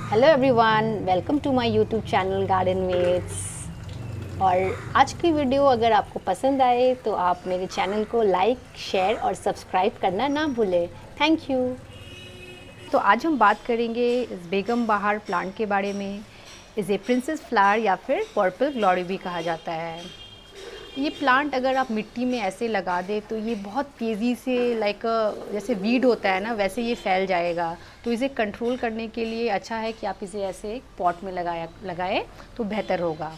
Hello everyone, welcome to my YouTube channel garden mates. और आज की वीडियो अगर आपको पसंद आए तो आप मेरे चैनल को लाइक, शेयर और सब्सक्राइब करना ना भूलें। Thank you. तो आज हम बात करेंगे इस बेगम बहार प्लांट के बारे में। इसे प्रिंसेस फ्लावर या फिर पर्पल ग्लोरी भी कहा जाता है। ये प्लांट अगर आप मिट्टी में ऐसे लगा दें तो ये बहुत तेज़ी से जैसे वीड होता है ना, वैसे ये फैल जाएगा। तो इसे कंट्रोल करने के लिए अच्छा है कि आप इसे ऐसे एक पॉट में लगाएं तो बेहतर होगा।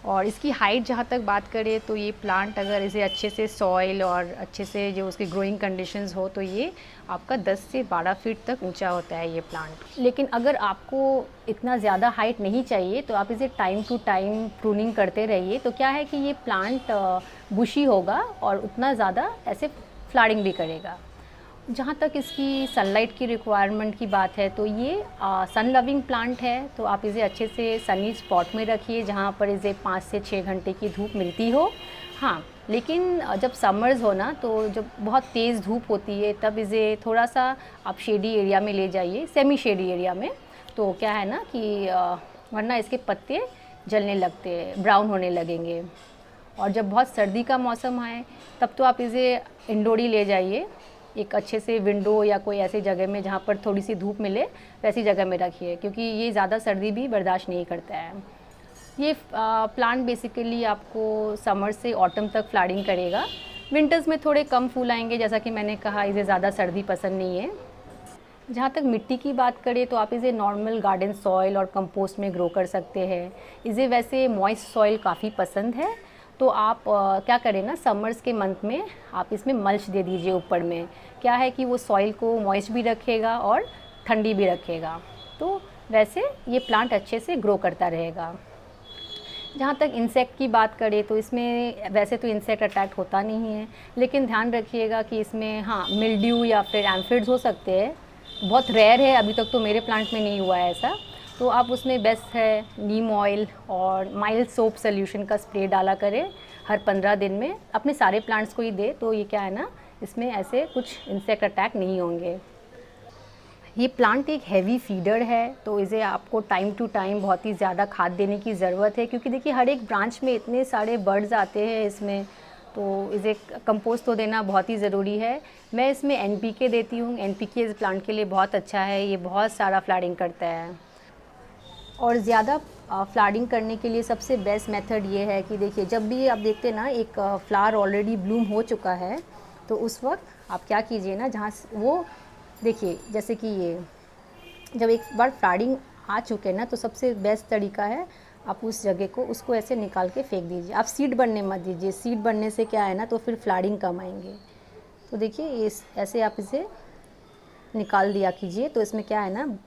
और इसकी हाइट जहाँ तक बात करें तो ये प्लांट अगर इसे अच्छे से सॉइल और अच्छे से जो उसकी ग्रोइंग कंडीशंस हो तो ये आपका 10 से 12 फीट तक ऊंचा होता है ये प्लांट। लेकिन अगर आपको इतना ज़्यादा हाइट नहीं चाहिए तो आप इसे टाइम टू टाइम प्रूनिंग करते रहिए। तो क्या है कि ये प्लांट बुशी होगा और उतना ज़्यादा ऐसे फ्लावरिंग भी करेगा। जहाँ तक इसकी सनलाइट की रिक्वायरमेंट की बात है तो ये सन लविंग प्लांट है। तो आप इसे अच्छे से सनी स्पॉट में रखिए जहाँ पर इसे 5 से 6 घंटे की धूप मिलती हो। हाँ, लेकिन जब समर्स हो ना, तो जब बहुत तेज़ धूप होती है तब इसे थोड़ा सा आप शेडी एरिया में ले जाइए, सेमी शेडी एरिया में। तो क्या है ना कि वरना इसके पत्ते जलने लगते हैं, ब्राउन होने लगेंगे। और जब बहुत सर्दी का मौसम आए तब तो आप इसे इंडोर ही ले जाइए, एक अच्छे से विंडो या कोई ऐसी जगह में जहाँ पर थोड़ी सी धूप मिले वैसी जगह में रखिए, क्योंकि ये ज़्यादा सर्दी भी बर्दाश्त नहीं करता है। ये प्लांट बेसिकली आपको समर से ऑटम तक फ्लावरिंग करेगा। विंटर्स में थोड़े कम फूल आएंगे, जैसा कि मैंने कहा इसे ज़्यादा सर्दी पसंद नहीं है। जहाँ तक मिट्टी की बात करें तो आप इसे नॉर्मल गार्डन सॉइल और कंपोस्ट में ग्रो कर सकते हैं। इसे वैसे मॉइस्ट सॉइल काफ़ी पसंद है। तो आप क्या करें ना, समर्स के मंथ में आप इसमें मल्च दे दीजिए ऊपर में। क्या है कि वो सॉइल को मॉइस्ट भी रखेगा और ठंडी भी रखेगा। तो वैसे ये प्लांट अच्छे से ग्रो करता रहेगा। जहाँ तक इंसेक्ट की बात करें तो इसमें वैसे तो इंसेक्ट अटैक होता नहीं है, लेकिन ध्यान रखिएगा कि इसमें मिल्ड्यू या फिर एम्फिड्स हो सकते हैं। बहुत रेयर है, अभी तक तो मेरे प्लांट में नहीं हुआ है ऐसा। तो आप उसमें बेस्ट है नीम ऑयल और माइल्ड सोप सोल्यूशन का स्प्रे डाला करें हर 15 दिन में। अपने सारे प्लांट्स को ही दे तो ये क्या है ना, इसमें ऐसे कुछ इंसेक्ट अटैक नहीं होंगे। ये प्लांट एक हैवी फीडर है, तो इसे आपको टाइम टू टाइम बहुत ही ज़्यादा खाद देने की ज़रूरत है, क्योंकि देखिए हर एक ब्रांच में इतने सारे बर्ड्स आते हैं इसमें। तो इसे कंपोस्ट तो देना बहुत ही ज़रूरी है। मैं इसमें एनपीके देती हूँ। एनपीके इस प्लांट के लिए बहुत अच्छा है, ये बहुत सारा फ्लावरिंग करता है। और ज़्यादा फ्लावरिंग करने के लिए सबसे बेस्ट मेथड ये है कि देखिए, जब भी आप देखते हैं ना एक फ्लावर ऑलरेडी ब्लूम हो चुका है, तो उस वक्त आप क्या कीजिए ना, जहाँ वो देखिए जैसे कि ये जब एक बार फ्लावरिंग आ चुके ना, तो सबसे बेस्ट तरीका है आप उस जगह को उसको ऐसे निकाल के फेंक दीजिए। आप सीड बनने मत दीजिए, सीड बनने से क्या है ना, तो फिर फ्लावरिंग कम आएंगे। तो देखिए इस ऐसे आप इसे निकाल दिया कीजिए, तो इसमें क्या है ना,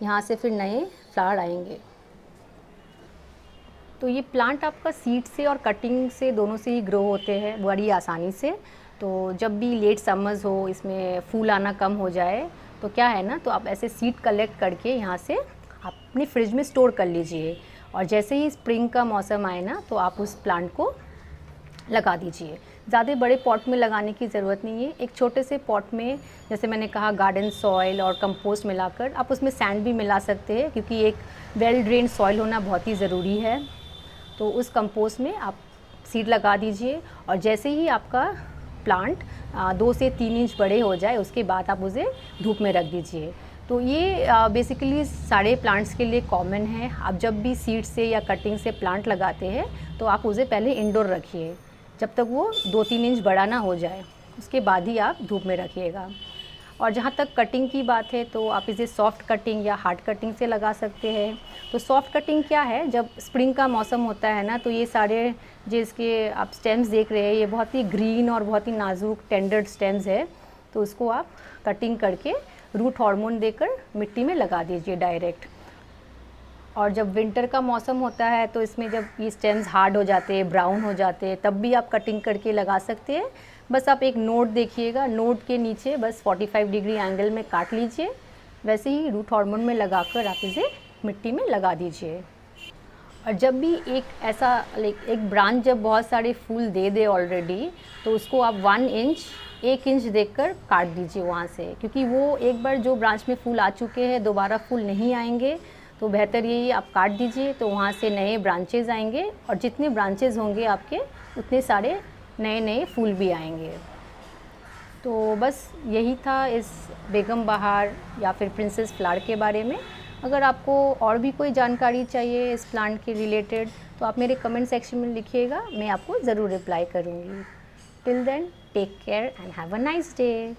यहाँ से फिर नए फ्लावर आएंगे। तो ये प्लांट आपका सीड से और कटिंग से दोनों से ही ग्रो होते हैं बड़ी आसानी से। तो जब भी लेट समर्स हो, इसमें फूल आना कम हो जाए, तो क्या है ना, तो आप ऐसे सीड कलेक्ट करके यहाँ से आप अपनी फ्रिज में स्टोर कर लीजिए। और जैसे ही स्प्रिंग का मौसम आए ना, तो आप उस प्लांट को लगा दीजिए। ज़्यादा बड़े पॉट में लगाने की ज़रूरत नहीं है। एक छोटे से पॉट में, जैसे मैंने कहा, गार्डन सॉइल और कंपोस्ट मिलाकर, आप उसमें सैंड भी मिला सकते हैं, क्योंकि एक वेल ड्रेन सॉइल होना बहुत ही ज़रूरी है। तो उस कंपोस्ट में आप सीड लगा दीजिए, और जैसे ही आपका प्लांट 2 से 3 इंच बड़े हो जाए, उसके बाद आप उसे धूप में रख दीजिए। तो ये बेसिकली सारे प्लांट्स के लिए कॉमन है। आप जब भी सीड से या कटिंग से प्लांट लगाते हैं तो आप उसे पहले इंडोर रखिए, जब तक वो 2-3 इंच बड़ा ना हो जाए, उसके बाद ही आप धूप में रखिएगा। और जहाँ तक कटिंग की बात है तो आप इसे सॉफ्ट कटिंग या हार्ड कटिंग से लगा सकते हैं। तो सॉफ्ट कटिंग क्या है, जब स्प्रिंग का मौसम होता है ना, तो ये सारे जो इसके आप स्टेम्स देख रहे हैं, ये बहुत ही ग्रीन और बहुत ही नाजुक टेंडर स्टेम्स है। तो उसको आप कटिंग करके रूट हार्मोन देकर मिट्टी में लगा दीजिए डायरेक्ट। और जब विंटर का मौसम होता है तो इसमें जब ये स्टेम्स हार्ड हो जाते हैं, ब्राउन हो जाते हैं, तब भी आप कटिंग करके लगा सकते हैं। बस आप एक नोट देखिएगा, नोट के नीचे बस 45 डिग्री एंगल में काट लीजिए, वैसे ही रूट हार्मोन में लगाकर आप इसे मिट्टी में लगा दीजिए। और जब भी एक ऐसा एक ब्रांच जब बहुत सारे फूल दे दे ऑलरेडी, तो उसको आप 1 इंच 1 इंच देखकर काट दीजिए वहाँ से, क्योंकि वो एक बार जो ब्रांच में फूल आ चुके हैं दोबारा फूल नहीं आएंगे। तो बेहतर यही आप काट दीजिए, तो वहाँ से नए ब्रांचेज़ आएंगे और जितने ब्रांचेज़ होंगे आपके उतने सारे नए नए फूल भी आएंगे। तो बस यही था इस बेगम बहार या फिर प्रिंसेस फ्लावर के बारे में। अगर आपको और भी कोई जानकारी चाहिए इस प्लांट के रिलेटेड तो आप मेरे कमेंट सेक्शन में लिखिएगा, मैं आपको ज़रूर रिप्लाई करूँगी। Till then, take care and have a nice day.